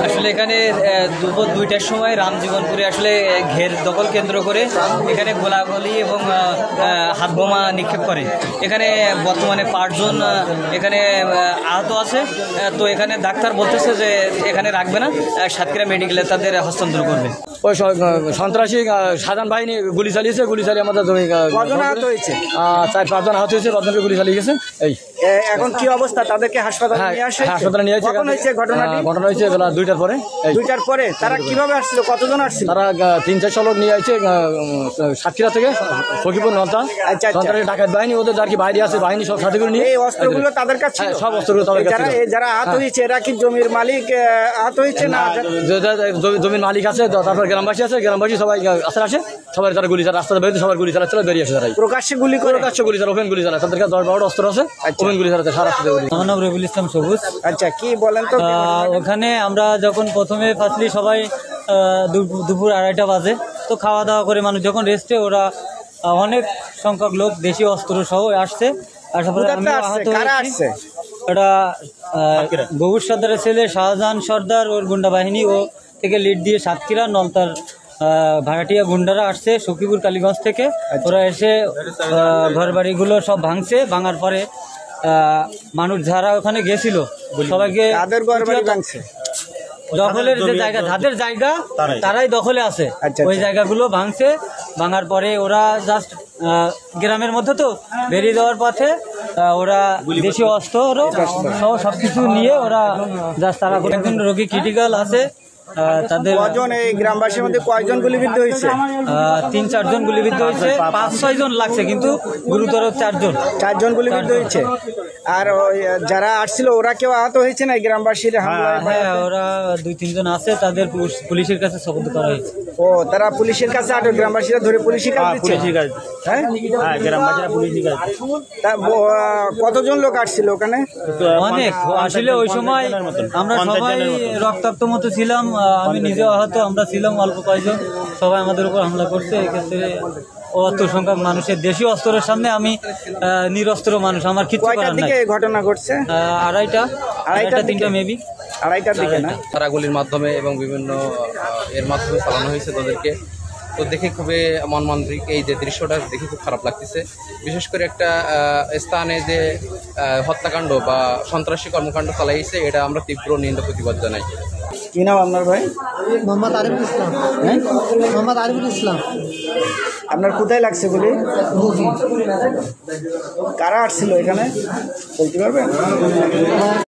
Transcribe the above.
আসলে এখানে দুপুর 2টার সময় রামজীবনপুরে আসলে ঘের দখল কেন্দ্র করে এখানে গোলাগুলি এবং হাত বোমা নিক্ষেপ করে। এখানে বর্তমানে 5 জন এখানে আহত আছে। তো এখানে ডাক্তার বলতেছে যে এখানে রাখবে না, সাতক্ষীরা মেডিকেলে তাদের হস্তান্তর করবে। ওই সন্ত্রাসী সাধারণ বাহিনী গুলি চালিয়েছে, গুলি চালিয়ে আমাদের জমি আহত হয়েছে, 4-5 জন আহত হয়েছে, 5 জনকে গুলি চালিয়ে গেছে। এই এখন কি অবস্থা? তাদেরকে হাসপাতালে নিয়ে আসে? হাসপাতালে নিয়ে আসে। ঘটনা হয়েছে বেলা 2টার পরে। 2টার পরে তারা কিভাবে আসছিল? কতজন আসছিল? তারা 3-4 লোক নিয়ে আসছে সাতক্ষীরা থেকে, সখীপুর নলতা। সন্ত্রাসী ডাকাত বাহিনী ওদের যার কি বাইরে আছে বাহিনী সব সাথে করে নিয়ে এই অস্ত্রগুলো তাদের কাছে, সব অস্ত্রগুলো তাদের কাছে। যারা আহত হয়েছে এরা কি জমির মালিক আহত হয়েছে না? জমির মালিক আছে, তারপর গ্রামবাসী আছে, গ্রামবাসী সবাই আসে, সবাই তারা গুলি চালা, রাস্তাতে বেরিয়ে সবাই গুলি চালাচ্ছে, বেরিয়ে আসে। তারাই প্রকাশ্যে গুলি করে, প্রকাশ্যে গুলি চালা, ওপেন গুলি চালায়। তাদের কাছে 10-12টা অস্ত্র আছে, ওপেন গুলি চালাচ্ছে সারা রাস্তাতে গুলি। আমার নাম রবিউল ইসলাম সবুজ। আচ্ছা, কি বলেন তো? ওখানে আমরা যখন প্রথমে ফার্স্টলি সবাই দুপুর 2:30 বাজে, তো খাওয়া দাওয়া করে মানুষ যখন রেস্টে, ওরা অনেক সংখ্যক লোক দেশি অস্ত্র সহ আসছে। আসার পরে আমি আহত হয়েছি। এটা গৌর সর্দারের ছেলে শাহজাহান সর্দার, ওর গুন্ডা বাহিনী ও থেকে লিড দিয়ে সাতক্ষীরা নলতার ভাড়াটিয়া গুন্ডারা আসছে সখীপুর কালীগঞ্জ থেকে। ওরা এসে ঘর বাড়িগুলো সব ভাঙছে। ভাঙার পরে মানুষ যারা ওখানে গেছিল সবাইকে দখলের যে জায়গা, যাদের জায়গা তারাই দখলে আছে, ওই জায়গাগুলো ভাঙছে। ভাঙার পরে ওরা জাস্ট গ্রামের মধ্যে তো বেরিয়ে যাওয়ার পথে ওরা দেশীয় অস্ত্র সহ সবকিছু নিয়ে ওরা জাস্ট তারা একজন রোগী ক্রিটিক্যাল আছে। তাদের এই গ্রামবাসীর মধ্যে কয়জন গুলিবিদ্ধ হয়েছে? 3-4 জন গুলিবিদ্ধ হয়েছে, 5-6 জন লাগছে, কিন্তু গুরুতর 4 জন গুলিবিদ্ধ হয়েছে। আর যারা আসছিল ওরা কেউ আহত হয়েছে না গ্রামবাসীর? হ্যাঁ, ওরা 2-3 জন আছে, তাদের পুলিশের কাছে সুপর্দ করা হয়েছে। ও, তারা পুলিশের কাছে আটক, গ্রামবাসীরা ধরে পুলিশের কাছে দিচ্ছে? হ্যাঁ, গ্রামবাসীরা পুলিশের কাছে। কতজন লোক আসছিল ওখানে? অনেক। আসলে ওই সময় আমরা সবাই রক্তাক্ত মতো ছিলাম, আমি নিজেও আহত, আমরা ছিলাম অল্প কয়েকজন, সবাই আমাদের উপর হামলা করছে। এক্ষেত্রে অত সংখ্যক মানুষের দেশীয় অস্ত্রের সামনে আমি নিরস্ত্র মানুষ, আমার কিছু করার নাই। ঘটনা ঘটছে 2:30-3টা মেবি, 2:30টার দিকে না? তারাগুলির মাধ্যমে এবং বিভিন্ন এর মাধ্যমে চালানো হয়েছে তাদেরকে। তো দেখে খুবই মর্মান্তিক, এই যে দৃশ্যটা দেখে খুব খারাপ লাগতেছে। বিশেষ করে একটা স্থানে যে হত্যাকাণ্ড বা সন্ত্রাসী কর্মকাণ্ড চালাইছে, এটা আমরা তীব্র নিন্দা প্রতিবাদ জানাই। কি নাম আপনার ভাই? মোহাম্মদ আরিফুল ইসলাম। মোহাম্মদ আরিফুল ইসলাম। আপনার কোথায় লাগছে গুলি? কারা আসছিল এখানে বলতে পারবেন?